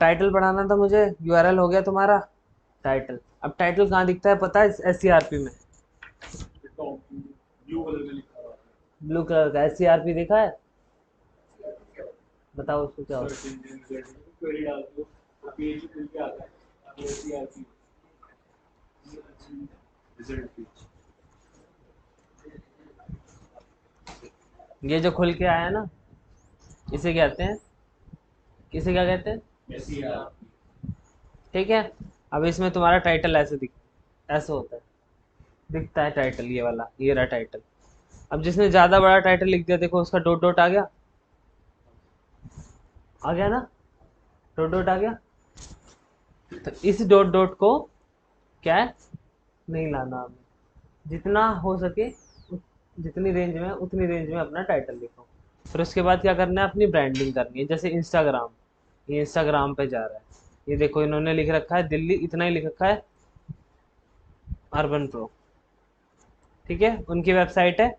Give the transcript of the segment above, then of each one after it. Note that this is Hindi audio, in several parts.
टाइटल बढ़ाना था मुझे, यूआरएल हो गया तुम्हारा टाइटल। अब टाइटल कहाँ दिखता है पता है? एससीआरपी में, ब्लू कलर में लिखा हुआ ब्लू कलर का एससीआरपी दिखा है? बताओ उसको क्या है। होता सर्च इंजन रिजल्ट क्वेरी डाल दो, अभी ये खुल के आता है, अभी एससीआरपी रिजल्ट पेज। है। ये जो खुल के आया ना, इसे कहते हैं, इसे क्या कहते हैं? एससीआरपी। ठीक है। अब इसमें तुम्हारा टाइटल ऐसे ऐसे होता है, दिखता है टाइटल, ये वाला, ये रहा टाइटल। अब जिसने ज्यादा बड़ा टाइटल लिख दिया, देखो उसका डॉट डॉट आ गया, आ गया ना, डॉट डॉट आ गया। तो इस डॉट डॉट को क्या है, नहीं लाना हमें, जितना हो सके जितनी रेंज में उतनी रेंज में अपना टाइटल लिखो। फिर उसके बाद क्या करना है, अपनी ब्रांडिंग करनी है। जैसे इंस्टाग्राम, ये इंस्टाग्राम पे जा रहा है, ये देखो इन्होंने लिख रखा है दिल्ली, इतना ही लिख रखा है, अर्बन प्रो। ठीक है, उनकी वेबसाइट है,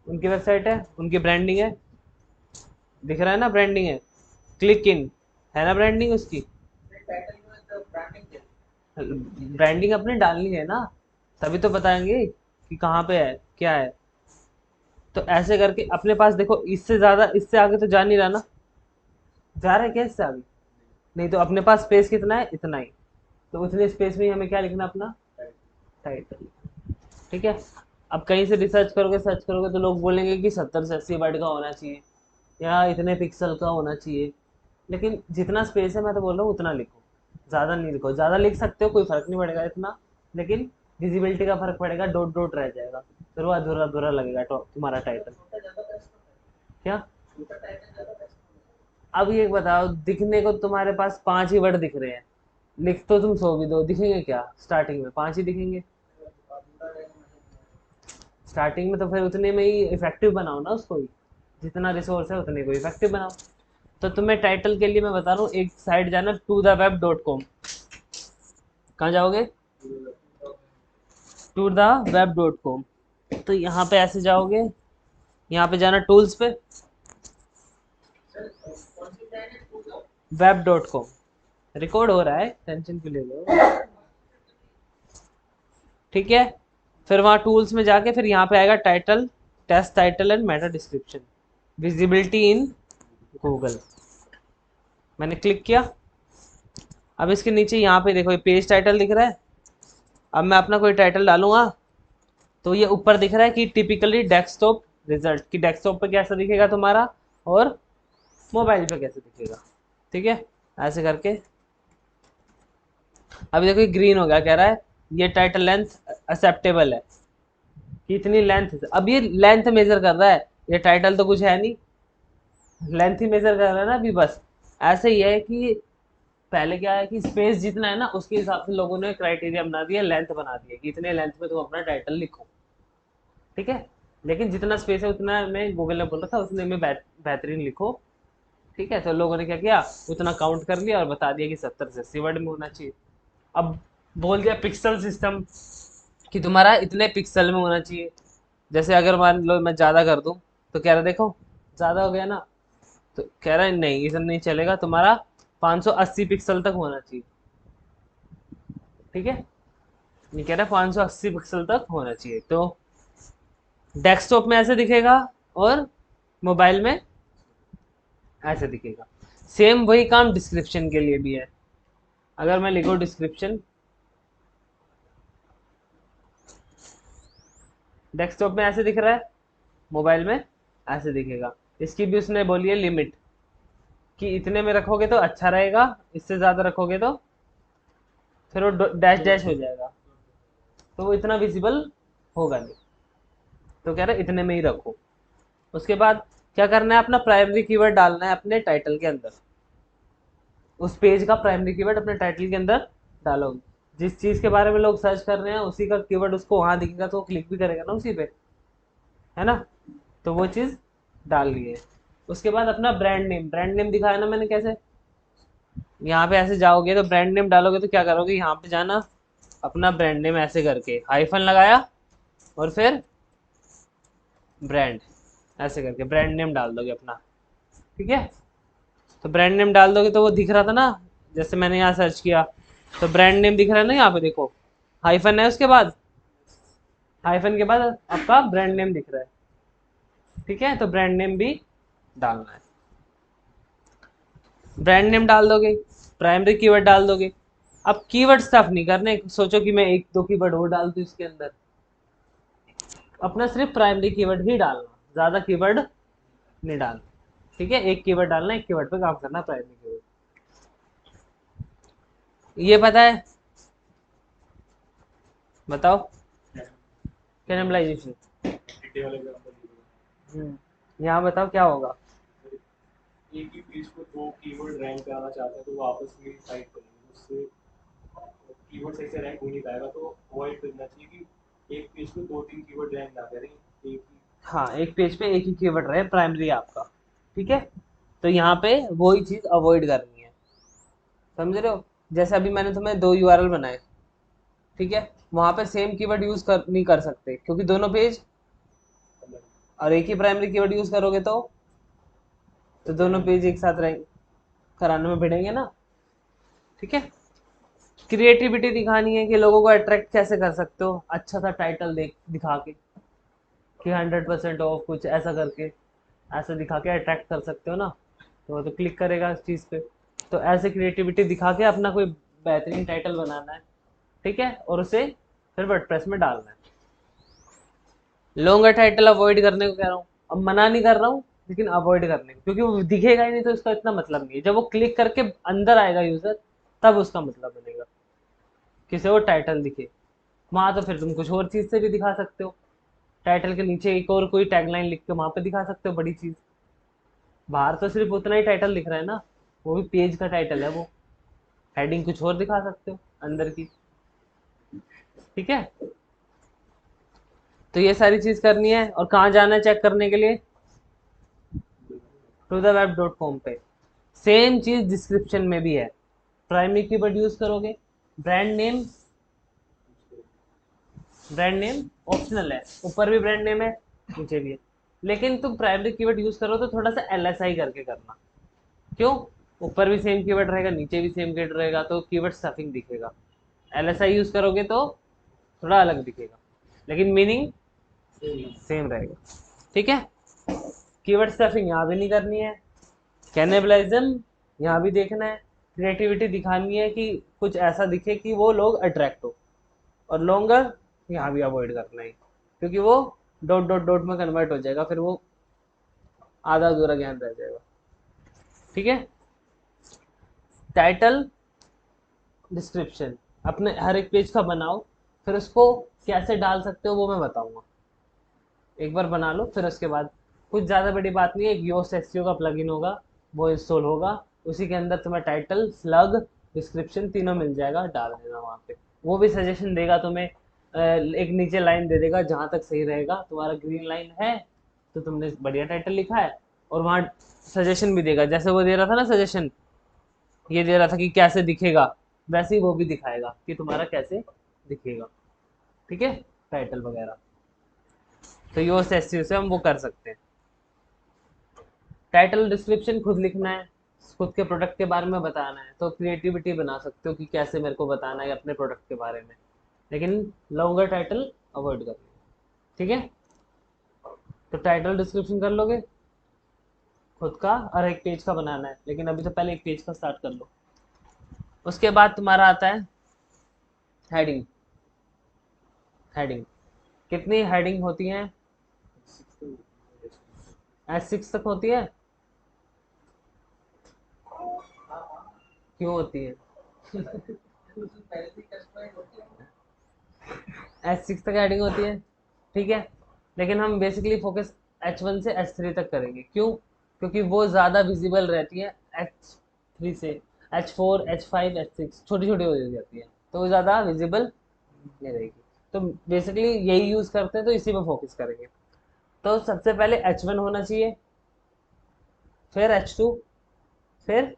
उनकी वेबसाइट है, उनकी ब्रांडिंग है, दिख रहा है ना, ब्रांडिंग है, क्लिक इन, है ना ब्रांडिंग उसकी। ब्रांडिंग अपने डालनी है ना, तभी तो बताएंगे कि कहाँ पे है, क्या है। तो ऐसे करके अपने पास देखो, इससे ज्यादा, इससे आगे तो जा नहीं रहा ना, जा रहा है क्या इससे आगे? नहीं, तो अपने पास स्पेस कितना है, इतना ही। तो उतने स्पेस में ही हमें क्या लिखना, अपना टाइटल। ठीक है। अब कहीं से रिसर्च करोगे, सर्च करोगे, तो लोग बोलेंगे कि 70 से 80 वर्ड का होना चाहिए, या इतने पिक्सल का होना चाहिए। लेकिन जितना स्पेस है, मैं तो बोल रहा हूँ उतना लिखो, ज़्यादा नहीं लिखो। ज़्यादा लिख सकते हो, कोई फर्क नहीं पड़ेगा इतना, लेकिन विजिबिलिटी का फर्क पड़ेगा, डॉट डॉट रह जाएगा, फिर वो अधूरा अधूरा लगेगा तुम्हारा टाइटल। क्या? अब ये बताओ, दिखने को तुम्हारे पास 5 ही वर्ड दिख रहे हैं, लिख तो तुम 100 भी दो, दिखेंगे क्या? स्टार्टिंग में 5 ही दिखेंगे। स्टार्टिंग में तो फिर उतने में ही इफेक्टिव बनाओ ना उसको ही, जितना रिसोर्स है उतने को इफेक्टिव बनाओ। तो तुम्हें टाइटल के लिए मैं बता रहा हूँ, एक साइट जाना, to the web.com। कहाँ जाओगे? to the web.com। तो यहाँ पे ऐसे जाओगे, यहाँ पे जाना टूल्स पे, web.com। रिकॉर्ड हो रहा है, टेंशन क्यों ले लो। ठीक है। फिर वहाँ टूल्स में जाके, फिर यहाँ पे आएगा title, test title and meta description, visibility in Google. मैंने क्लिक किया। अब इसके नीचे यहाँ पे देखो, ये पेज टाइटल दिख रहा है। अब मैं अपना कोई टाइटल डालूंगा, तो ये ऊपर दिख रहा है कि टिपिकली डेस्कटॉप रिजल्ट, कि डेस्कटॉप पे कैसा दिखेगा तुम्हारा, और मोबाइल पे कैसे दिखेगा। ठीक है, ऐसे करके। अभी देखो, ग्रीन हो गया, कह रहा है ये टाइटल लेंथ एक्सेप्टेबल है, कि इतनी लेंथ। अब ये लेंथ मेजर कर रहा है, ये टाइटल तो कुछ है नहीं, लेंथ ही मेजर कर रहा है ना अभी बस। ऐसे ही है कि पहले क्या है कि स्पेस जितना है ना, उसके हिसाब से लोगों ने क्राइटेरिया बना दिया, लेंथ बना दिया कि इतने लेंथ में तुम अपना टाइटल लिखो। ठीक है। लेकिन जितना स्पेस है उतना में गूगल ने बोल रखा है, उतने में बेहतरीन लिखो। ठीक है, तो लोगों ने क्या किया, उतना काउंट कर लिया और बता दिया कि 70 से 80 वर्ड में होना चाहिए। अब बोल दिया पिक्सल सिस्टम, कि तुम्हारा इतने पिक्सल में होना चाहिए। जैसे अगर मान लो मैं ज़्यादा कर दूं, तो कह रहा देखो ज़्यादा हो गया ना, तो कह रहा है नहीं, इतना नहीं चलेगा, तुम्हारा 580 पिक्सल तक होना चाहिए। ठीक है, ये कह रहा है 580 पिक्सल तक होना चाहिए। तो डेस्कटॉप में ऐसे दिखेगा, और मोबाइल में ऐसे दिखेगा। सेम वही काम डिस्क्रिप्शन के लिए भी है। अगर मैं लिखूँ डिस्क्रिप्शन, डेस्कटॉप में ऐसे दिख रहा है, मोबाइल में ऐसे दिखेगा। इसकी भी उसने बोली है लिमिट, कि इतने में रखोगे तो अच्छा रहेगा, इससे ज़्यादा रखोगे तो फिर वो डैश डैश हो जाएगा, तो वो इतना विजिबल होगा नहीं। तो कह रहे इतने में ही रखो। उसके बाद क्या करना है, अपना प्राइमरी कीवर्ड डालना है अपने टाइटल के अंदर। उस पेज का प्राइमरी कीवर्ड अपने टाइटल के अंदर डालो। जिस चीज़ के बारे में लोग सर्च कर रहे हैं, उसी का कीवर्ड उसको वहां दिखेगा, तो वो क्लिक भी करेगा ना उसी पे, है ना। तो वो चीज़ डाल ली है। उसके बाद अपना ब्रांड नेम, ब्रांड नेम दिखाया ना मैंने कैसे। यहाँ पे ऐसे जाओगे, तो ब्रांड नेम डालोगे, तो क्या करोगे, यहाँ पे जाना, अपना ब्रांड नेम ऐसे करके हाइफन लगाया, और फिर ब्रांड, ऐसे करके ब्रांड नेम डाल दोगे अपना। ठीक है। तो ब्रांड नेम डाल दोगे, तो वो दिख रहा था ना, जैसे मैंने यहाँ सर्च किया तो ब्रांड नेम दिख रहा है ना, यहाँ पे देखो हाइफन है, उसके बाद हाइफन के बाद आपका ब्रांड नेम दिख रहा है। ठीक है, तो ब्रांड नेम भी डालना है। ब्रांड नेम डाल दोगे, प्राइमरी कीवर्ड डाल दोगे। अब कीवर्ड स्टफ नहीं करने, सोचो कि मैं एक दो कीवर्ड और डाल दूं इसके अंदर। अपना सिर्फ प्राइमरी कीवर्ड ही डालना, ज्यादा कीवर्ड नहीं डालना। ठीक है, एक कीवर्ड डालना, एक कीवर्ड पे काम करना, प्राइमरी कीवर्ड। ये पता है? बताओ। कैनिबलाइजेशन। यहाँ बताओ क्या होगा। एक ही पेज को दो कीवर्ड रैंक कराना चाहते हैं तो वो आपस में फाइट करेंगे, उससे कीवर्ड सही से रैंक हो नहीं पाएगा। तो अवॉइड करना चाहिए कि एक पेज को दो तीन कीवर्ड रैंक ना करें, एक ही। हाँ, एक पेज पे एक ही कीवर्ड रहे प्राइमरी आपका। ठीक है, तो यहाँ पे वही चीज अवॉइड करनी है, समझ रहे हो? जैसे अभी मैंने तुम्हें दो यूआरएल बनाए, ठीक है, वहां पे सेम कीवर्ड यूज कर नहीं कर सकते क्योंकि दोनों पेज, और एक ही प्राइमरी कीवर्ड यूज करोगे तो दोनों पेज एक साथ रैंक कराने में भिड़ेंगे ना। ठीक है, क्रिएटिविटी दिखानी है कि लोगों को अट्रैक्ट कैसे कर सकते हो, अच्छा सा टाइटल दिखा के कि 100% ऑफ कुछ ऐसा करके, ऐसा दिखा के अट्रैक्ट कर सकते हो ना, तो वो तो क्लिक करेगा इस चीज़ पे। तो ऐसे क्रिएटिविटी दिखा के अपना कोई बेहतरीन टाइटल बनाना है। ठीक है, और उसे फिर वर्डप्रेस में डालना है। लॉन्गर टाइटल अवॉइड करने को कह रहा हूँ, अब मना नहीं कर रहा हूँ, लेकिन अवॉइड करने को, क्योंकि वो दिखेगा ही नहीं तो उसका इतना मतलब नहीं है। जब वो क्लिक करके अंदर आएगा यूजर, तब उसका मतलब बनेगा, किसी और टाइटल दिखे वहां, तो फिर तुम कुछ और चीज से भी दिखा सकते हो। टाइटल के नीचे एक और कोई टैगलाइन लिख के वहां पे दिखा सकते हो बड़ी चीज। बाहर तो सिर्फ उतना ही टाइटल दिख रहा है ना, वो भी पेज का टाइटल है वो, हेडिंग कुछ और दिखा सकते हो अंदर की। ठीक है, तो ये सारी चीज करनी है। और कहाँ जाना है चेक करने के लिए? ToTheWeb.com पे। सेम चीज डिस्क्रिप्शन में भी है। प्राइमरी कीवर्ड यूज करोगे, brand name, brand name optional है, ऊपर भी ब्रांड नेम है, नीचे भी है। लेकिन तुम प्राइमरी कीवर्ड यूज करो तो थोड़ा सा LSI करके करना। क्यों? ऊपर भी सेम कीवर्ड रहेगा, नीचे भी सेम कीवर्ड रहेगा, तो कीवर्ड स्टफिंग दिखेगा। LSI यूज करोगे तो थोड़ा अलग दिखेगा, लेकिन मीनिंग सेम रहेगा। ठीक है, कीवर्ड स्टफिंग यहाँ भी नहीं करनी है, कैनिबलिज्म यहाँ भी देखना है, क्रिएटिविटी दिखानी है कि कुछ ऐसा दिखे कि वो लोग अट्रैक्ट हो। और लॉन्गर यहाँ भी अवॉइड करना है, क्योंकि वो डॉट डॉट डॉट में कन्वर्ट हो जाएगा, फिर वो आधा अधूरा ज्ञान रह जाएगा। ठीक है, टाइटल डिस्क्रिप्शन अपने हर एक पेज का बनाओ, फिर उसको कैसे डाल सकते हो वो मैं बताऊंगा। एक बार बना लो, फिर उसके बाद कुछ ज़्यादा बड़ी बात नहीं है, एक योस्ट एसईओ का प्लगइन होगा, वो इंस्टॉल होगा, उसी के अंदर तुम्हें टाइटल, स्लग, डिस्क्रिप्शन तीनों मिल जाएगा, डाल देना वहाँ पे। वो भी सजेशन देगा तुम्हें, एक नीचे लाइन दे देगा जहाँ तक सही रहेगा, तुम्हारा ग्रीन लाइन है तो तुमने बढ़िया टाइटल लिखा है, और वहाँ सजेशन भी देगा, जैसे वो दे रहा था ना सजेशन, ये दे रहा था कि कैसे दिखेगा, वैसे ही वो भी दिखाएगा कि तुम्हारा कैसे दिखेगा। ठीक है, टाइटल वगैरह, तो योस्ट एसईओ से हम वो कर सकते हैं। टाइटल डिस्क्रिप्शन खुद लिखना है, खुद के प्रोडक्ट के बारे में बताना है, तो क्रिएटिविटी बना सकते हो कि कैसे मेरे को बताना है अपने प्रोडक्ट के बारे में, लेकिन लॉन्गर टाइटल अवॉइड करना है। ठीक है, तो टाइटल डिस्क्रिप्शन कर लोगे खुद का, और एक पेज का बनाना है, लेकिन अभी तो पहले एक पेज का स्टार्ट कर लो। उसके बाद तुम्हारा आता है हेडिंग। हेडिंग कितनी हेडिंग होती हैं? S6 तक होती है? क्यों होती है? S6 तक हेडिंग होती है, ठीक है, लेकिन हम बेसिकली फोकस H1 से H3 तक करेंगे। क्यों? क्योंकि वो ज़्यादा विजिबल रहती है H3 से। H4, H5, H6 छोटी छोटी हो जाती है, तो वो ज़्यादा विजिबल नहीं रहेगी। तो बेसिकली यही यूज़ करते हैं, तो इसी पे फोकस करेंगे। तो सबसे पहले H1 होना चाहिए, फिर H2, फिर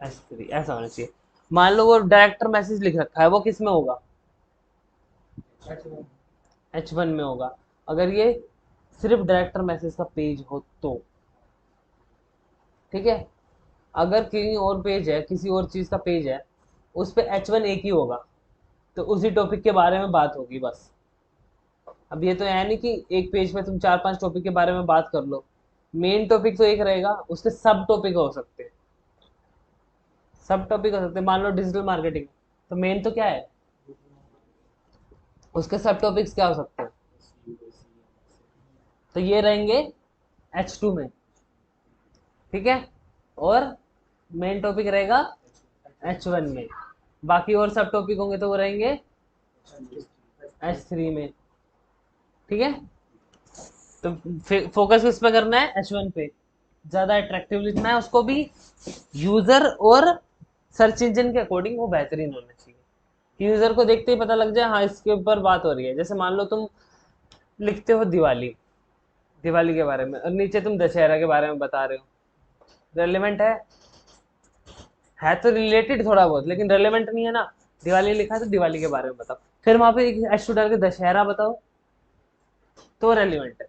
H3, ऐसा होना चाहिए। मान लो वो डायरेक्टर मैसेज लिख रखा है, वो किस में होगा? H1 में होगा। अगर ये सिर्फ डायरेक्टर मैसेज का पेज हो तो, ठीक है, अगर कहीं और पेज है, किसी और चीज़ का पेज है, उस पे H1 एक ही होगा, तो उसी टॉपिक के बारे में बात होगी बस। अब ये तो है नहीं कि एक पेज पे तुम 4-5 टॉपिक के बारे में बात कर लो। मेन टॉपिक तो एक रहेगा, उसके सब टॉपिक हो सकते हैं। सब टॉपिक हो सकते हैं, मान लो डिजिटल मार्केटिंग, तो मेन तो क्या है, उसके सब टॉपिक्स क्या हो सकते हैं। तो ये रहेंगे H2 में, ठीक है। और मेन टॉपिक रहेगा H1 में। बाकी और सब टॉपिक होंगे तो वो रहेंगे H3 में, ठीक है। तो फोकस किस पे करना है, H1 पे। ज़्यादा अट्रैक्टिव लिखना है उसको भी, यूज़र और सर्च इंजन के अकॉर्डिंग वो बेहतरीन होना चाहिए, कि यूज़र को देखते ही पता लग जाए हाँ इसके ऊपर बात हो रही है। जैसे मान लो तुम लिखते हो दिवाली, दिवाली के बारे में, और नीचे तुम दशहरा के बारे में बता रहे हो, रेलेवेंट है तो रिलेटेड थोड़ा बहुत, लेकिन रेलेवेंट नहीं है ना। दिवाली लिखा है तो दिवाली के बारे में बताओ, फिर वहां पे एक एच टू डाल के दशहरा बताओ, तो रेलिवेंट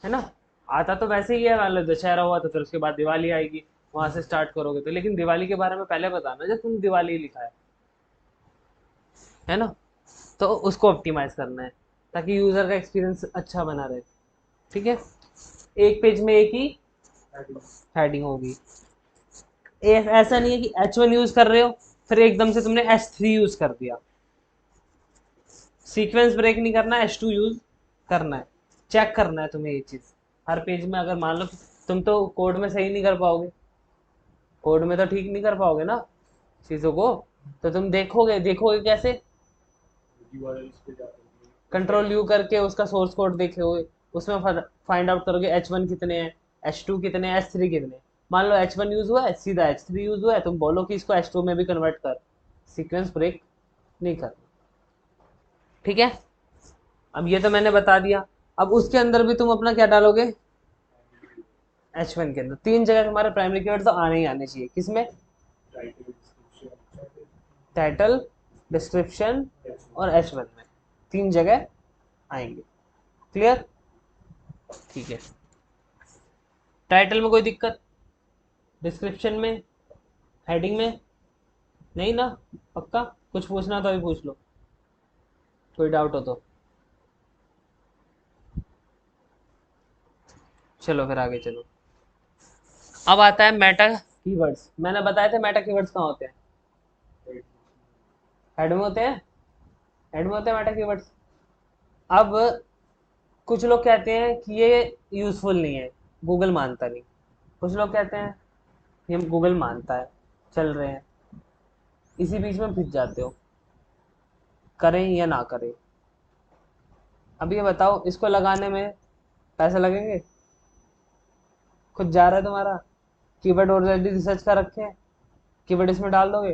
है ना। आता तो वैसे ही है, मान लो दशहरा हुआ तो फिर उसके बाद दिवाली आएगी, वहां से स्टार्ट करोगे तो, लेकिन दिवाली के बारे में पहले बताना जब तुम दिवाली लिखा है ना। तो उसको ऑप्टिमाइज करना है ताकि यूजर का एक्सपीरियंस अच्छा बना रहे, ठीक है। एक पेज में एक ही हेडिंग होगी। ऐसा नहीं है कि H1 यूज कर रहे हो फिर एकदम से तुमने H3 यूज कर दिया। सीक्वेंस ब्रेक नहीं करना है, H2 यूज करना है। चेक करना है तुम्हें ये चीज हर पेज में। अगर मान लो तुम तो कोड में सही नहीं कर पाओगे, कोड में तो ठीक नहीं कर पाओगे ना चीजों को, तो तुम देखोगे, देखोगे कैसे, कंट्रोल यू करके उसका सोर्स कोड देखोगे, उसमें फाइंड आउट करोगे H1 कितने हैं, H2 कितने हैं, H3 कितने हैं। मान लो H1 यूज हुआ है, सीधा H3 यूज हुआ है, तुम बोलो कि इसको H2 में भी कन्वर्ट कर। सीक्वेंस ब्रेक नहीं करना, ठीक है। अब ये तो मैंने बता दिया। अब उसके अंदर भी तुम अपना क्या डालोगे, H1 के अंदर 3 जगह तुम्हारे प्राइमरी कीवर्ड तो आने ही आने चाहिए। किसमें, टाइटल, डिस्क्रिप्शन और H1 में 3 जगह आएंगे। क्लियर, ठीक है। टाइटल में कोई दिक्कत, डिस्क्रिप्शन में, हेडिंग में नहीं ना, पक्का। कुछ पूछना तो अभी पूछ लो, कोई डाउट हो तो। चलो फिर आगे चलो। अब आता है मेटा कीवर्ड्स। मैंने बताया था मेटा कीवर्ड्स कहाँ होते हैं, हेड में होते हैं, हेड में होते हैं मेटा कीवर्ड्स। अब कुछ लोग कहते हैं कि ये यूजफुल नहीं है, गूगल मानता नहीं। कुछ लोग कहते हैं ये गूगल मानता है, चल रहे हैं। इसी बीच में फिस जाते हो, करें या ना करें। अब ये बताओ, इसको लगाने में पैसे लगेंगे, खुद जा रहा है तुम्हारा, कीवर्ड ऑलरेडी रिसर्च कर रखे हैं, कीवर्ड इसमें डाल दोगे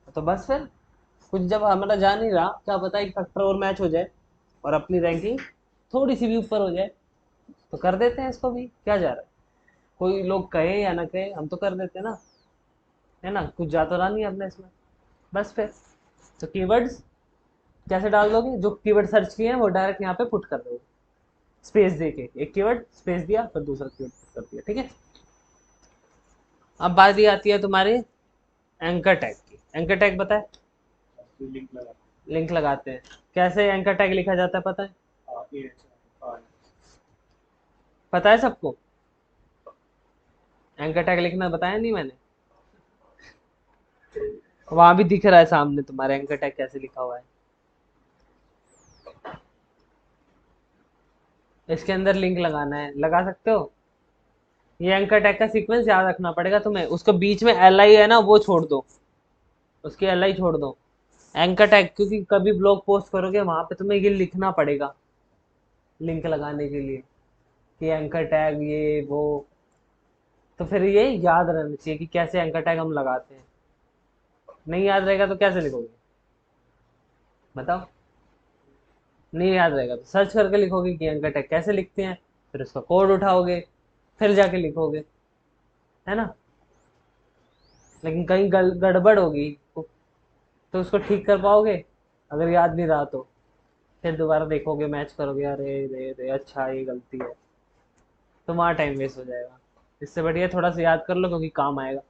तो बस फिर कुछ जब हमारा जा नहीं रहा, क्या पता एक फैक्टर और मैच हो जाए और अपनी रैंकिंग थोड़ी सी भी ऊपर हो जाए, तो कर देते हैं इसको भी, क्या जा रहा है। कोई लोग कहे या ना कहे, हम तो कर देते हैं ना, है ना। कुछ जा तो रहा नहीं अपने इसमें, बस फिर। तो कीवर्ड्स कैसे डाल दोगे, जो कीवर्ड सर्च किए हैं वो डायरेक्ट यहाँ पे पुट कर दोगे, स्पेस दे के, एक कीवर्ड स्पेस दिया फिर दूसरा कीवर्ड पुट कर दिया, ठीक है। अब बात ये आती है तुम्हारे एंकर टैग की। एंकर टैग पता है, लिंक लगा, लिंक लगाते हैं। कैसे एंकर टैग लिखा जाता है पता है, पता है सबको। एंकर टैग लिखना बताया नहीं मैंने, वहां भी दिख रहा है सामने तुम्हारे एंकर टैग कैसे लिखा हुआ है। इसके अंदर लिंक लगाना है, लगा सकते हो। ये एंकर टैग का सीक्वेंस याद रखना पड़ेगा तुम्हें, उसको बीच में एल आई है ना वो छोड़ दो, उसकी एल आई छोड़ दो। एंकर टैग, क्योंकि कभी ब्लॉग पोस्ट करोगे वहां पे तुम्हें ये लिखना पड़ेगा लिंक लगाने के लिए, कि एंकर टैग ये वो। तो फिर ये याद रहना चाहिए कि कैसे एंकर टैग हम लगाते हैं। नहीं याद रहेगा तो कैसे लिखोगे बताओ, नहीं याद रहेगा तो सर्च करके लिखोगे कि एंकर टैग कैसे लिखते हैं, फिर उसका कोड उठाओगे, फिर जाके लिखोगे, है ना। लेकिन कहीं गड़बड़ होगी तो उसको ठीक कर पाओगे, अगर याद नहीं रहा तो फिर दोबारा देखोगे, मैच करोगे, अरे रे रे अच्छा ये गलती है, तो वहाँ टाइम वेस्ट हो जाएगा। इससे बढ़िया थोड़ा सा याद कर लो क्योंकि काम आएगा।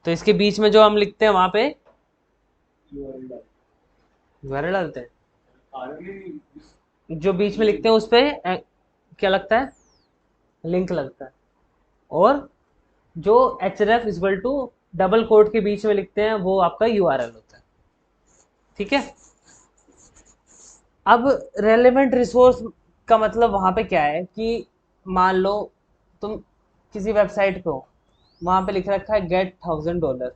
तो इसके बीच में जो हम लिखते हैं वहां पे यूआरएल डाल URL डालते हैं, आरएल जो बीच में लिखते हैं उस पे क्या लगता है, लिंक लगता है। और जो href equal to double quote के बीच में लिखते हैं वो आपका URL होता है। ठीक है। अब रेलेवेंट रिसोर्स का मतलब वहां पे क्या है कि मान लो तुम किसी वेबसाइट पे हो, वहां पे लिख रखा है गेट $1000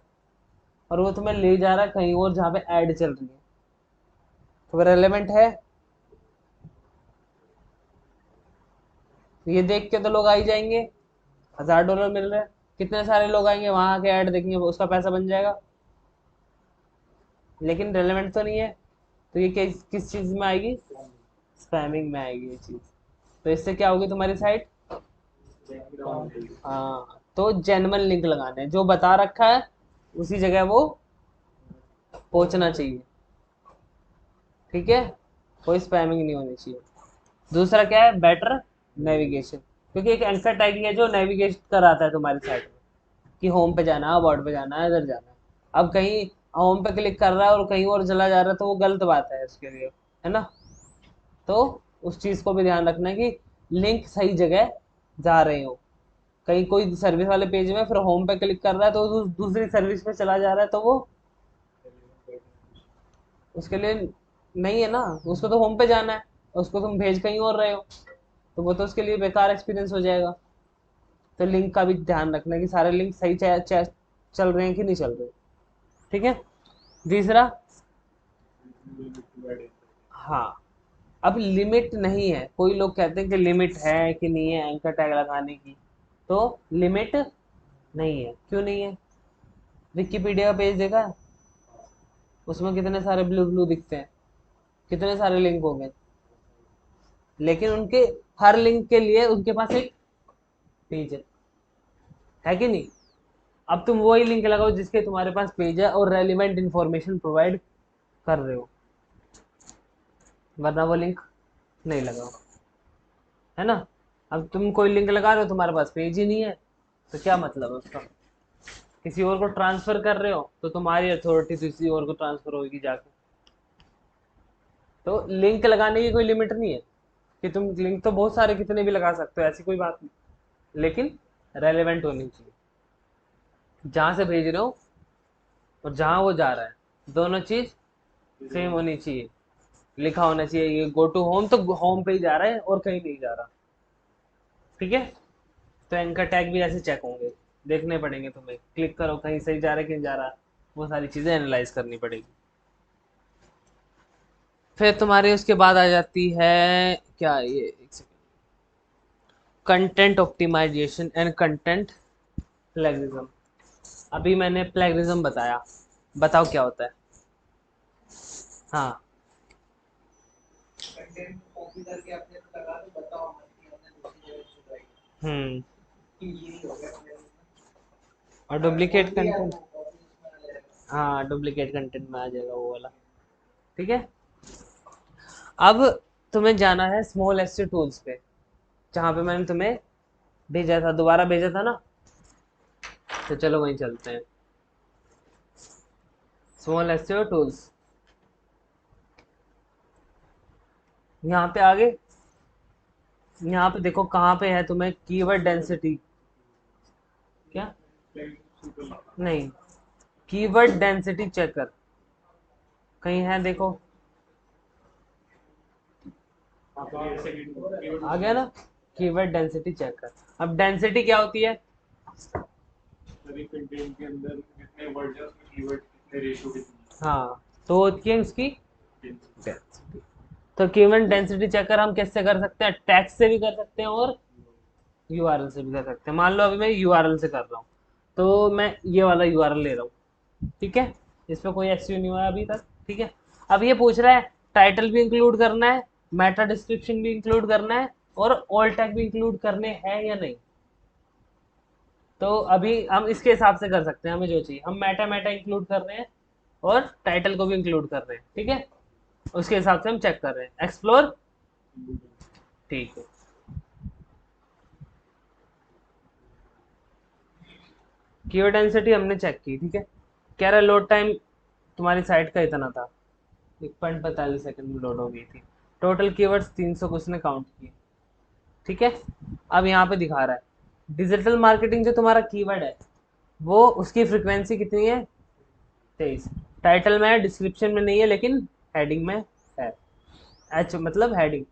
और वो तुम्हें ले जा रहा है कहीं और जहाँ पे ऐड चल रही है, तो वो रेलेवेंट है। तो ये देख के तो लोग आ ही जाएंगे, $1000 मिल रहा है, कितने सारे लोग आएंगे वहां आके ऐड देखेंगे, उसका पैसा बन जाएगा। लेकिन रेलेवेंट तो नहीं है, तो ये किस चीज में आएगी, स्पैमिंग में आएगी ये चीज। तो इससे क्या होगी तुम्हारी साइट, हाँ, तो जेन्युइन लिंक लगाने हैं, जो बता रखा है उसी जगह वो पहुंचना चाहिए। ठीक है, कोई स्पैमिंग नहीं होनी चाहिए। दूसरा क्या है, बेटर नेविगेशन, क्योंकि एक एंकर टैग है जो नेविगेट कराता है तुम्हारी साइट में कि होम पे जाना है, अबाउट पे जाना है, इधर जाना है। अब कहीं होम पे क्लिक कर रहा है और कहीं और चला जा रहा है तो वो गलत बात है उसके लिए, है ना। तो उस चीज़ को भी ध्यान रखना है कि लिंक सही जगह जा रहे हो। कहीं कोई सर्विस वाले पेज में फिर होम पे क्लिक कर रहा है तो दूसरी सर्विस पे चला जा रहा है, तो वो उसके लिए नहीं है ना, उसको तो होम पे जाना है, उसको तुम भेज कहीं और रहे हो, तो वो तो उसके लिए बेकार एक्सपीरियंस हो जाएगा। तो लिंक का भी ध्यान रखना है कि सारे लिंक सही चल रहे हैं कि नहीं चल रहे। ठीक है। तीसरा, हाँ, अब लिमिट नहीं है, कोई लोग कहते हैं कि लिमिट है कि नहीं है एंकर टैग लगाने की, तो लिमिट नहीं है। क्यों नहीं है, विकिपीडिया का पेज देखा है, उसमें कितने सारे ब्लू ब्लू दिखते हैं, कितने सारे लिंक हो गए, लेकिन उनके हर लिंक के लिए उनके पास एक पेज है कि नहीं। अब तुम वही लिंक लगाओ जिसके तुम्हारे पास पेज है और रेलिवेंट इंफॉर्मेशन प्रोवाइड कर रहे हो, वरना वो लिंक नहीं लगाओ, है ना। अब तुम कोई लिंक लगा रहे हो, तुम्हारे पास पेज ही नहीं है, तो क्या मतलब है उसका। किसी और को ट्रांसफर कर रहे हो तो तुम्हारी अथॉरिटी किसी और को ट्रांसफर होगी जाके। तो लिंक लगाने की कोई लिमिट नहीं है कि तुम लिंक तो बहुत सारे कितने भी लगा सकते हो, ऐसी कोई बात नहीं, लेकिन रेलेवेंट होनी चाहिए, जहां से भेज रहे हो और जहां वो जा रहा है दोनों चीज सेम होनी चाहिए। लिखा होना चाहिए ये गो टू होम, तो होम पे ही जा रहा है और कहीं नहीं जा रहा। ठीक है। तो एंकर टैग भी ऐसे चेक होंगे, देखने पड़ेंगे तुम्हें, क्लिक करो कहीं सही जा रहा है कि नहीं जा रहा, वो सारी चीजें एनालाइज करनी पड़ेगी। फिर तुम्हारी उसके बाद आ जाती है क्या, ये एक second, content optimisation and content plagiarism. अभी मैंने प्लेगरिज्म बताया, बताओ क्या होता है। हाँ, कंटेंट कॉपी करके अपने पे लगा दो, बताओ मत कि हमने दूसरी जगह छुपाई, हम्म, कि ये नहीं हो गया मेरे में। और अगर डुप्लीकेट खोल दिया तो कंटेंट, कॉपी उसमें आ जाएगा। हाँ डुप्लीकेट कंटेंट में आ जाएगा वो वाला। ठीक है। अब तुम्हें जाना है स्मॉल एस टूल्स पे, जहाँ पे मैंने तुम्हें भेजा था, दोबारा भेजा था ना, तो चलो वहीं चलते हैं। स्मॉल एस टूल्स, यहाँ पे आगे, यहाँ पे देखो कहाँ पे है तुम्हें कीवर्ड डेंसिटी, क्या, नहीं, कीवर्ड डेंसिटी चेकर कहीं है, देखो आ गया ना, कीवर्ड डेंसिटी चेकर। अब डेंसिटी क्या होती है, सभी कंटेंट के अंदर जितने वर्ड है उसमें कीवर्ड कितने रेशियो कितनी हाँ, तो होती है उसकी है। डेंसिटी। तो कीवर्ड डेंसिटी चेकर हम कैसे कर सकते हैं, टैक्स से भी कर सकते हैं और यूआरएल से भी कर सकते हैं। मान लो अभी मैं यूआरएल से कर रहा हूँ, तो मैं ये वाला यूआरएल ले रहा हूँ, ठीक है, इस पर कोई एसईओ नहीं हुआ है अभी तक। ठीक है। अब ये पूछ रहा है टाइटल भी इंक्लूड करना है, मेटा डिस्क्रिप्शन भी इंक्लूड करना है और ऑल टैग भी इंक्लूड करने हैं या नहीं। तो अभी हम इसके हिसाब से कर सकते हैं, हमें जो चाहिए, हम मेटा मेटा इंक्लूड कर रहे हैं और टाइटल को भी इंक्लूड कर रहे हैं। ठीक है, उसके हिसाब से हम चेक कर रहे हैं, एक्सप्लोर। ठीक है। कीवर्ड डेंसिटी हमने चेक की, ठीक है। कह रहा है लोड टाइम तुम्हारी साइट का इतना था, 1.45 सेकंड में लोड हो गई थी। टोटल कीवर्ड्स 300 को उसने काउंट किए, ठीक है। अब यहाँ पे दिखा रहा है डिजिटल मार्केटिंग जो तुम्हारा कीवर्ड है वो उसकी फ्रीक्वेंसी कितनी है, 23। टाइटल में है, डिस्क्रिप्शन में नहीं है, लेकिन हेडिंग में है। एच मतलब हेडिंग,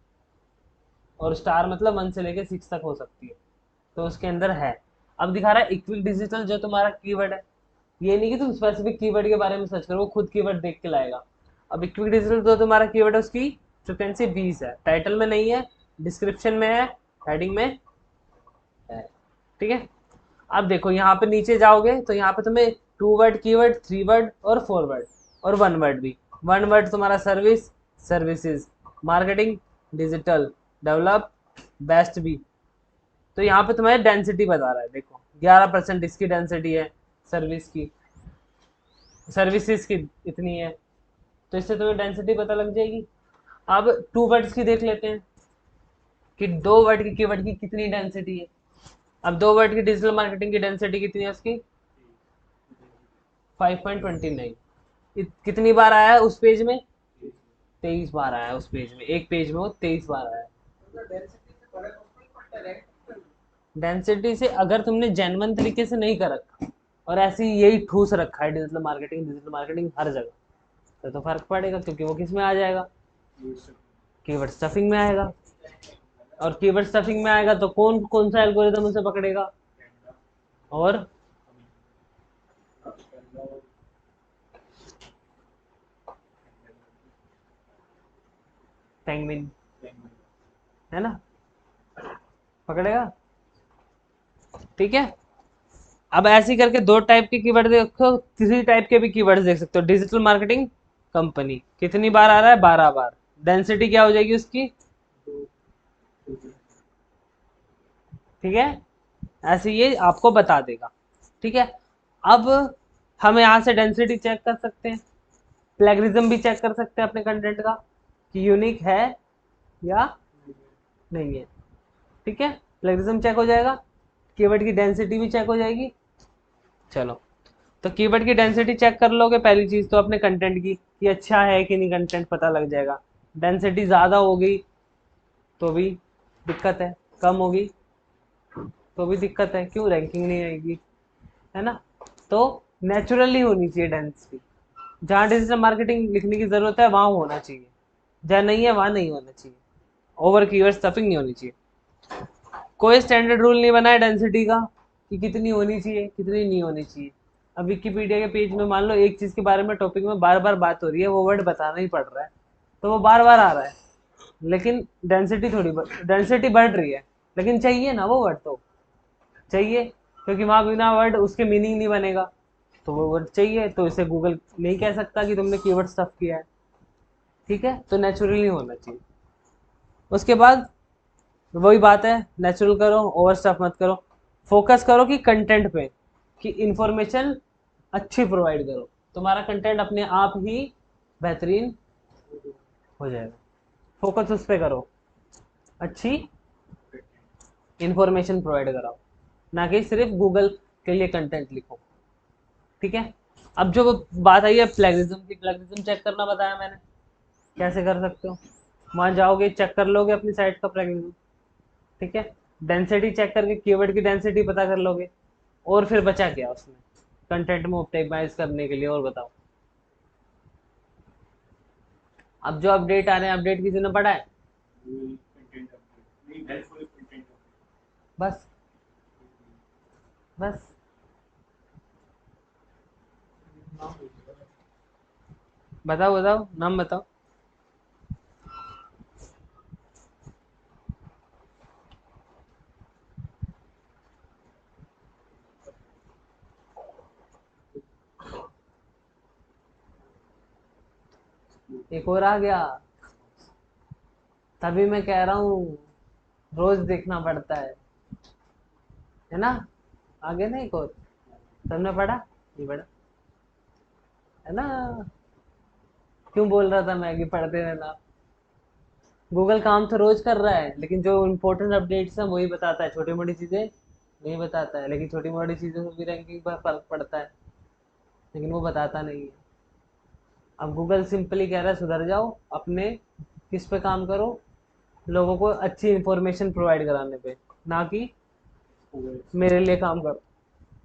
और स्टार मतलब 1 से लेकर 6 तक हो सकती है, तो उसके अंदर है। अब दिखा रहा है इक्विक डिजिटल जो तुम्हारा कीवर्ड है, ये नहीं कि तुम स्पेसिफिक कीवर्ड के बारे में सर्च करो, वो खुद कीवर्ड देख के लाएगा। अब इक्विक डिजिटल जो तुम्हारा कीवर्ड है उसकी फ्रिक्वेंसी 20 है, टाइटल में नहीं है, डिस्क्रिप्शन में है, हेडिंग में है, ठीक है। अब देखो यहाँ पे नीचे जाओगे तो यहाँ पे तुम्हें 2 वर्ड कीवर्ड, 3 वर्ड और 4 वर्ड और 1 वर्ड भी। 1 वर्ड तुम्हारा service, services, marketing, digital, develop, best भी। तो यहाँ पे तुम्हारी डेंसिटी बता रहा है, देखो 11% इसकी डेंसिटी है, सर्विस की, सर्विसेज की इतनी है, तो इससे तुम्हें डेंसिटी पता लग जाएगी। अब 2 वर्ड्स की देख लेते हैं कि 2 वर्ड की कीवर्ड की कितनी डेंसिटी है। अब 2 वर्ड की डिजिटल मार्केटिंग की डेंसिटी कितनी है उसकी, 5.29। कितनी बार आया है उस पेज में, 23 बार आया है उस पेज में, एक पेज में वो 23 बार आया है। डेंसिटी से अगर तुमने जेन्युइन तरीके से नहीं कर रखा और ऐसे ही यही ठूस रखा है डिजिटल मार्केटिंग हर जगह, तो फर्क पड़ेगा, क्योंकि वो किस में आ जाएगा, कीवर्ड स्टफिंग में आएगा। और कीवर्ड स्टफिंग में आएगा तो कौन कौन सा एल्गोरिदम उसे पकड़ेगा, और पेंगुइन, है ना, पकड़ेगा, ठीक है। अब ऐसे ही करके 2 टाइप के कीवर्ड देखो, 3 टाइप के भी कीवर्ड देख सकते हो। डिजिटल मार्केटिंग कंपनी कितनी बार आ रहा है, 12 बार, डेंसिटी क्या हो जाएगी उसकी, ठीक है। ऐसे ये आपको बता देगा, ठीक है। अब हम यहाँ से डेंसिटी चेक कर सकते हैं, प्लेगरिज्म भी चेक कर सकते हैं अपने कंटेंट का कि यूनिक है या नहीं है, ठीक है। प्लेगरिज्म चेक हो जाएगा, कीवर्ड की डेंसिटी भी चेक हो जाएगी। चलो, तो कीवर्ड की डेंसिटी चेक कर लोगे पहली चीज तो अपने कंटेंट की कि अच्छा है कि नहीं, कंटेंट पता लग जाएगा। डेंसिटी ज़्यादा हो गई तो भी दिक्कत है, कम होगी तो भी दिक्कत है, क्यों, रैंकिंग नहीं आएगी, है ना। तो नेचुरली होनी चाहिए डेंसिटी, जहाँ डिजिटल मार्केटिंग लिखने की ज़रूरत है वहाँ होना चाहिए, जहाँ नहीं है वहाँ नहीं होना चाहिए। ओवर कीवर्ड स्टफिंग नहीं होनी चाहिए। कोई स्टैंडर्ड रूल नहीं बना है डेंसिटी का कि कितनी होनी चाहिए कितनी नहीं होनी चाहिए। अब विकीपीडिया के पेज में मान लो एक चीज़ के बारे में टॉपिक में बार बार बात हो रही है, वो वर्ड बताना ही पड़ रहा है, तो वो बार बार आ रहा है, लेकिन डेंसिटी डेंसिटी बढ़ रही है, लेकिन चाहिए ना वो वर्ड, तो चाहिए, क्योंकि वहाँ बिना वर्ड उसके मीनिंग नहीं बनेगा, तो वो वर्ड चाहिए, तो इसे गूगल नहीं कह सकता कि तुमने कीवर्ड स्टफ किया है, ठीक है। तो नेचुरली होना चाहिए। उसके बाद वही बात है, नेचुरल करो, ओवर स्टफ मत करो, फोकस करो कि कंटेंट पे, कि इंफॉर्मेशन अच्छी प्रोवाइड करो, तुम्हारा कंटेंट अपने आप ही बेहतरीन हो जाएगा। फोकस उस पर करो, अच्छी इंफॉर्मेशन प्रोवाइड कराओ, ना कि सिर्फ गूगल के लिए कंटेंट लिखो, ठीक है। अब जो बात आई है प्लेगरिज्म की, प्लेगरिज्म चेक करना बताया मैंने, कैसे कर सकते हो, वहाँ जाओगे चेक कर लोगे अपनी साइट का प्लेगरिज्म, ठीक है। डेंसिटी चेक करके कीवर्ड की डेंसिटी पता कर लोगे, और फिर बचा क्या उसमें कंटेंट में ऑप्टिमाइज करने के लिए, और बताओ। अब जो अपडेट आ रहे हैं, अपडेट किसी ने पढ़ा है, बस बस बताओ बताओ, नाम बताओ। एक और आ गया, तभी मैं कह रहा हूँ रोज देखना पड़ता है ना। आगे ना एक और, तुमने पढ़ा, नहीं पढ़ा, है ना। क्यों बोल रहा था मैं कि पढ़ते रहना, गूगल काम तो रोज कर रहा है, लेकिन जो इम्पोर्टेंट अपडेट्स हैं वही बताता है, छोटी मोटी चीजें नहीं बताता है, लेकिन छोटी मोटी चीज़ों से भी रैंकिंग पर फर्क पड़ता है, लेकिन वो बताता नहीं है। अब गूगल सिंपली कह रहा है सुधर जाओ, अपने किस पे काम करो, लोगों को अच्छी इंफॉर्मेशन प्रोवाइड कराने पे, ना कि मेरे लिए काम करो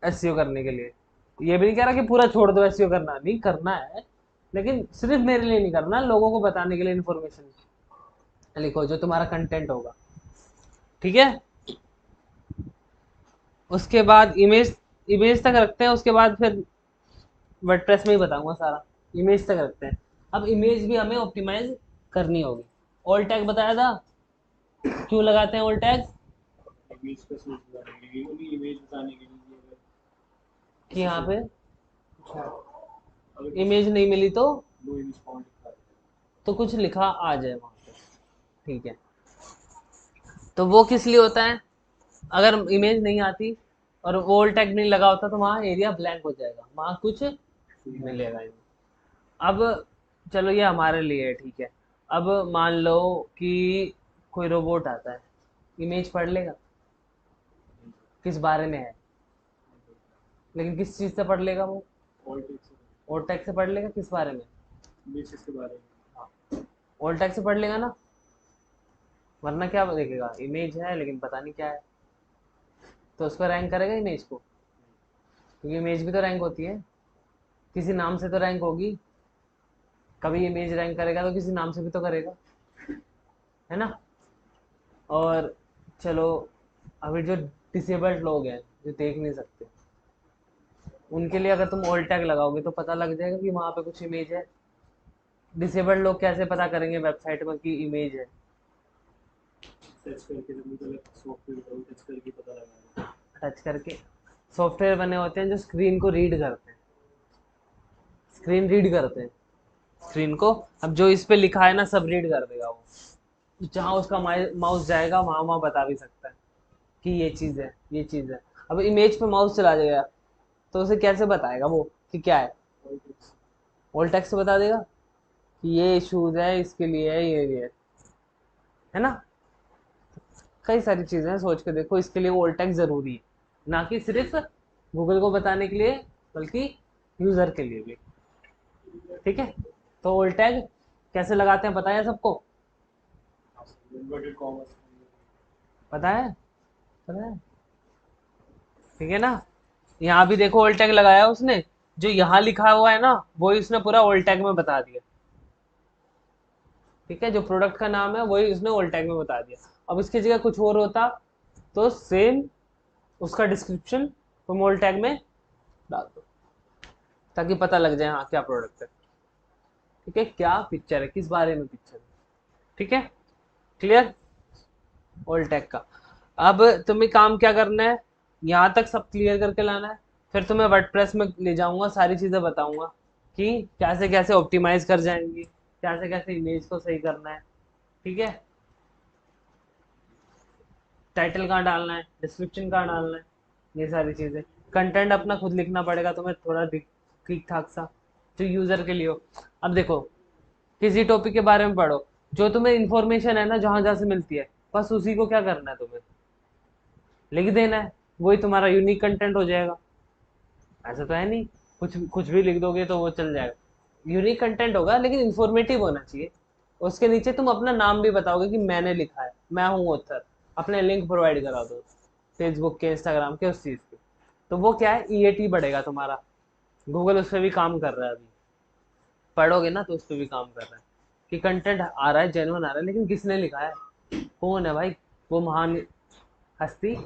एसईओ करने के लिए। ये भी नहीं कह रहा कि पूरा छोड़ दो एसईओ करना, नहीं करना है, लेकिन सिर्फ मेरे लिए नहीं करना, लोगों को बताने के लिए इन्फॉर्मेशन लिखो जो तुम्हारा कंटेंट होगा। ठीक है, उसके बाद इमेज, इमेज तक रखते हैं, उसके बाद फिर वर्डप्रेस में ही बताऊंगा सारा। इमेज तक रखते हैं। अब इमेज भी हमें ऑप्टिमाइज करनी होगी। ऑल टैग बताया था, क्यों लगाते हैं ऑल टैग? इमेज का सोच बताने के लिए, उन्हीं इमेज बताने के लिए अगर कि किसी यहाँ से पे अच्छा, अगर इमेज नहीं मिली तो नो इमेज फाउंड लिखा है कुछ लिखा आ जाए वहां पे। ठीक है, तो वो किस लिए होता है? अगर इमेज नहीं आती और वो ऑल टैग नहीं लगा होता तो वहाँ एरिया ब्लैंक हो जाएगा, वहाँ कुछ मिलेगा ही नहीं। अब चलो ये हमारे लिए है, ठीक है। अब मान लो कि कोई रोबोट आता है, इमेज पढ़ लेगा किस बारे में है, लेकिन किस चीज़ से पढ़ लेगा वो? ऑल टेक्स्ट ऑल टैग से पढ़ लेगा किस बारे में? इमेज के बारे में। हाँ, ऑल टैग से पढ़ लेगा ना, वरना क्या देखेगा, इमेज है लेकिन पता नहीं क्या है, तो उसको रैंक करेगा इमेज को? क्योंकि इमेज भी तो रैंक होती है, किसी नाम से तो रैंक होगी, कभी इमेज रैंक करेगा तो किसी नाम से भी तो करेगा, है ना? और चलो, अभी जो डिसेबल्ड लोग हैं जो देख नहीं सकते, उनके लिए अगर तुम ऑल टैग लगाओगे तो पता लग जाएगा कि वहाँ पे कुछ इमेज है। डिसेबल्ड लोग कैसे पता करेंगे वेबसाइट में कि इमेज है? सर्च करके जब मुझे सॉफ्टवेयर को टच करके पता लगा। टच करके। सॉफ्टवेयर बने होते हैं जो स्क्रीन को रीड करते हैं, स्क्रीन रीड करते हैं स्क्रीन को। अब जो इस पे लिखा है ना सब रीड कर देगा वो, जहाँ उसका माउस जाएगा वहाँ वहाँ बता भी सकता है कि ये चीज़ है, ये चीज़ है। अब इमेज पे माउस चला जाएगा तो उसे कैसे बताएगा वो कि क्या है? ऑल टेक्स्ट ऑल टेक्स्ट से बता देगा कि ये शूज़ है, इसके लिए है, ये है ना? कई सारी चीज़ें हैं, सोच के देखो, इसके लिए ऑल टेक्स्ट ज़रूरी है, ना कि सिर्फ गूगल को बताने के लिए, बल्कि यूज़र के लिए भी। ठीक है, तो ऑल टैग कैसे लगाते हैं पता है सबको? Inverted commas. पता है, पता है, ठीक है ना? यहाँ भी देखो ऑल टैग लगाया उसने, जो यहाँ लिखा हुआ है ना वही उसने पूरा ऑल टैग में बता दिया। ठीक है, जो प्रोडक्ट का नाम है वही उसने ऑल टैग में बता दिया। अब इसकी जगह कुछ और होता तो सेम उसका डिस्क्रिप्शन तुम ऑल टैग में डाल दो, ताकि पता लग जाए हाँ क्या प्रोडक्ट है। ठीक है, क्या पिक्चर है, किस बारे में पिक्चर है। ठीक है, क्लियर ऑल टैग का। अब तुम्हें काम क्या करना है, यहाँ तक सब क्लियर करके लाना है। फिर तुम्हें वर्डप्रेस में ले जाऊंगा, सारी चीज़ें बताऊंगा कि कैसे कैसे ऑप्टिमाइज कर जाएंगी, कैसे कैसे इमेज को सही करना है। ठीक है, टाइटल कहाँ डालना है, डिस्क्रिप्शन कहाँ डालना है, ये सारी चीज़ें। कंटेंट अपना खुद लिखना पड़ेगा तुम्हें, थोड़ा ठीक ठाक सा, जो यूज़र के लिए हो। अब देखो, किसी टॉपिक के बारे में पढ़ो, जो तुम्हें इंफॉर्मेशन है ना जहाँ जहाँ से मिलती है, बस उसी को क्या करना है तुम्हें, लिख देना है, वही तुम्हारा यूनिक कंटेंट हो जाएगा। ऐसा तो है नहीं कुछ कुछ भी लिख दोगे तो वो चल जाएगा, यूनिक कंटेंट होगा लेकिन इंफॉर्मेटिव होना चाहिए। उसके नीचे तुम अपना नाम भी बताओगे कि मैंने लिखा है, मैं हूँ ऑथर, अपने लिंक प्रोवाइड करा दो फेसबुक के, इंस्टाग्राम के, उस चीज़ के। तो वो क्या है, ईएटी बढ़ेगा तुम्हारा, गूगल उस पर भी काम कर रहा है अभी, पढ़ोगे ना तो उस पर भी काम कर रहा है कि कंटेंट आ रहा है, जेन्युइन आ रहा है, लेकिन किसने लिखा है, कौन है भाई वो महान हस्ती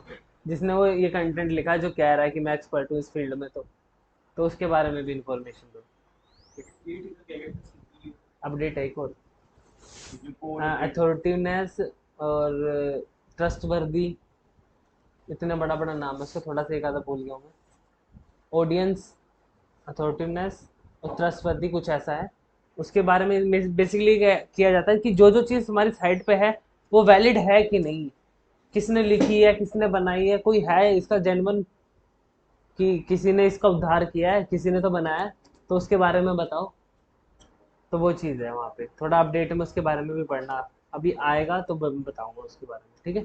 जिसने वो ये कंटेंट लिखा है, जो कह रहा है कि मैं एक्सपर्ट हूँ इस फील्ड में, तो उसके बारे में भी इंफॉर्मेशन दो। अपडेट है एक और, अथॉरिटीवनेस और ट्रस्टवर्दी, इतना बड़ा बड़ा नाम है उसका, थोड़ा सा एक आधा भूल गया हूँ मैं। ऑडियंस, अथॉरिटीवनेस और ट्रस्टवर्दी, कुछ ऐसा है। उसके बारे में बेसिकली किया जाता है कि जो जो चीज़ हमारी साइट पे है वो वैलिड है कि नहीं, किसने लिखी है, किसने बनाई है, कोई है इसका जेन्युइन, कि किसी ने इसका उद्धार किया है, किसी ने तो बनाया है, तो उसके बारे में बताओ। तो वो चीज़ है वहाँ पे, थोड़ा अपडेट में उसके बारे में भी पढ़ना, अभी आएगा तो मैं बताऊंगा उसके बारे में। ठीक है,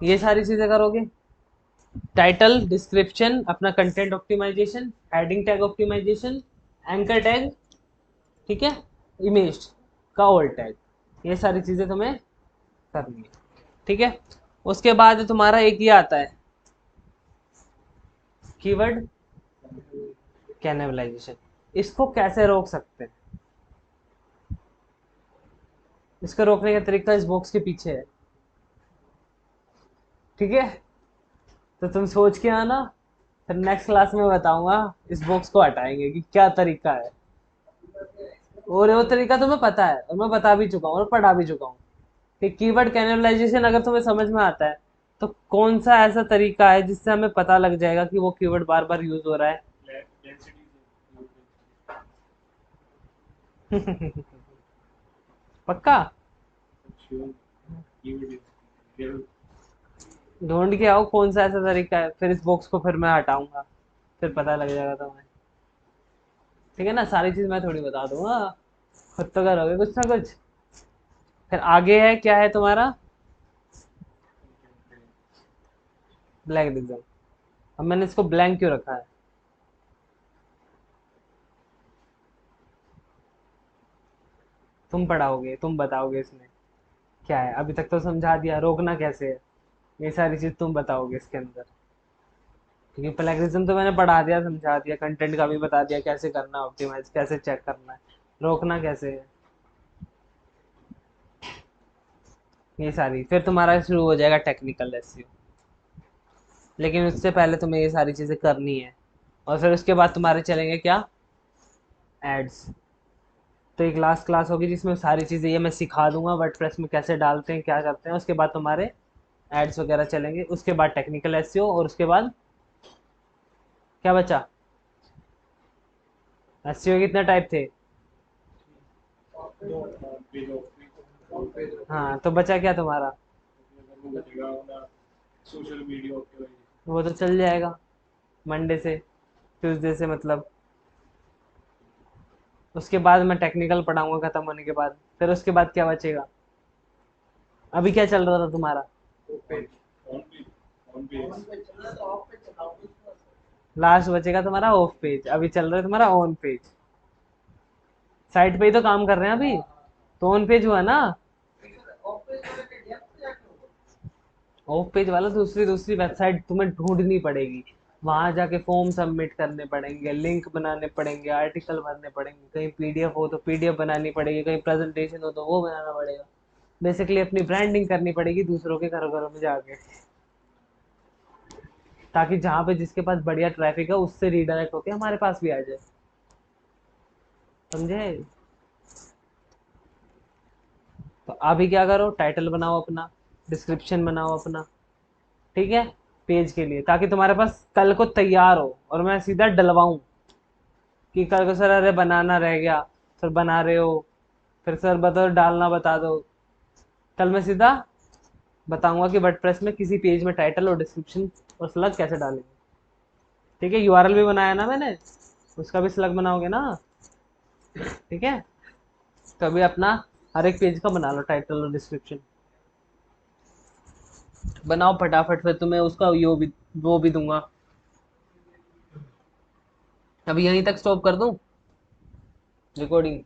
ये सारी चीजें करोगे। टाइटल, डिस्क्रिप्शन, अपना content optimisation, heading tag optimisation, anchor tag, ठीक है, इमेज का ओल्ड टैग, ये सारी चीजें तुम्हें करनी है, ठीक है। उसके बाद तुम्हारा एक ये आता है कीवर्ड कैनिबलाइजेशन। इसको कैसे रोक सकते हैं? इसको रोकने का तरीका इस बॉक्स के पीछे है, ठीक है। तो तुम सोच के आना, फिर नेक्स्ट क्लास में बताऊंगा इस बॉक्स को हटाएंगे कि क्या तरीका है। और वो तरीका तुम्हें पता है और मैं बता भी चुका हूँ और पढ़ा भी चुका हूँ कि कीवर्ड कैनिबलाइजेशन अगर तुम्हें समझ में आता है तो कौन सा ऐसा तरीका है जिससे हमें पता लग जाएगा कि वो कीवर्ड बार बार यूज हो रहा है। पक्का ढूंढ के आओ कौन सा ऐसा तरीका है, फिर इस बॉक्स को फिर मैं हटाऊंगा, फिर पता लग जाएगा तुम्हें, ठीक है ना। सारी चीज मैं थोड़ी बता दूंगा, खुद तो करोगे कुछ ना कुछ। फिर आगे है क्या है तुम्हारा, ब्लैंक एग्जाम। अब मैंने इसको ब्लैंक क्यों रखा है? तुम पढ़ाओगे, तुम बताओगे इसमें क्या है। अभी तक तो समझा दिया, रोकना कैसे है, ये सारी चीज तुम बताओगे इसके अंदर। क्योंकि प्लेगरिज्म तो मैंने पढ़ा दिया, समझा दिया, कंटेंट का भी बता दिया कैसे करना, ऑप्टिमाइज कैसे चेक करना है, रोकना कैसे है, ये सारी। फिर तुम्हारा शुरू हो जाएगा टेक्निकल एसईओ, लेकिन उससे पहले तुम्हें ये सारी चीजें करनी है। और फिर उसके बाद तुम्हारे चलेंगे क्या, एड्स। तो एक लास्ट क्लास होगी जिसमें सारी चीज़ें ये मैं सिखा दूंगा वर्डप्रेस में कैसे डालते हैं क्या करते हैं। उसके बाद तुम्हारे एड्स वगैरह चलेंगे, उसके बाद टेक्निकल एसईओ, और उसके बाद क्या बचा, एसईओ कितने टाइप थे? हाँ, तो बचा क्या तुम्हारा? Social media optimisation. वो तो चल जाएगा मंडे से, ट्यूसडे से मतलब। उसके बाद मैं टेक्निकल पढ़ाऊंगा खत्म होने के बाद। फिर उसके बाद क्या बचेगा? अभी क्या चल रहा था तुम्हारा? लास्ट बचेगा तुम्हारा ऑफ पेज, अभी चल रहा है तुम्हारा ऑन पेज। साइट पे ही तो काम कर रहे हैं अभी, तो ऑन पेज हुआ ना। ऑफ पेज वाला दूसरी दूसरी वेबसाइट तुम्हें ढूंढनी पड़ेगी, वहां जाके फॉर्म सबमिट करने पड़ेंगे, लिंक बनाने पड़ेंगे, आर्टिकल भरने पड़ेंगे, कहीं पीडीएफ हो तो पीडीएफ बनानी पड़ेगी, कहीं प्रेजेंटेशन हो तो वो बनाना पड़ेगा। बेसिकली अपनी ब्रांडिंग करनी पड़ेगी दूसरों के घरों घरों में जाके, ताकि जहाँ पे जिसके पास बढ़िया ट्रैफिक है उससे रीडायरेक्ट होके हमारे पास भी आ जाए, समझे। तो अभी क्या करो, टाइटल बनाओ अपना, डिस्क्रिप्शन बनाओ अपना, ठीक है, पेज के लिए, ताकि तुम्हारे पास कल को तैयार हो और मैं सीधा डलवाऊं कि कल को सर अरे बनाना रह गया, सर बना रहे हो, फिर सर बताओ डालना बता दो। कल मैं सीधा बताऊंगा कि वर्डप्रेस में किसी पेज में टाइटल और डिस्क्रिप्शन और स्लग कैसे डालेंगे, ठीक है। यूआरएल भी बनाया ना मैंने, उसका भी स्लग बनाओगे ना, ठीक है। तो अभी अपना हर एक पेज का बना लो टाइटल और डिस्क्रिप्शन, बनाओ फटाफट, फिर तुम्हें उसका वो भी दूंगा। अभी यहीं तक स्टॉप कर दूं रिकॉर्डिंग?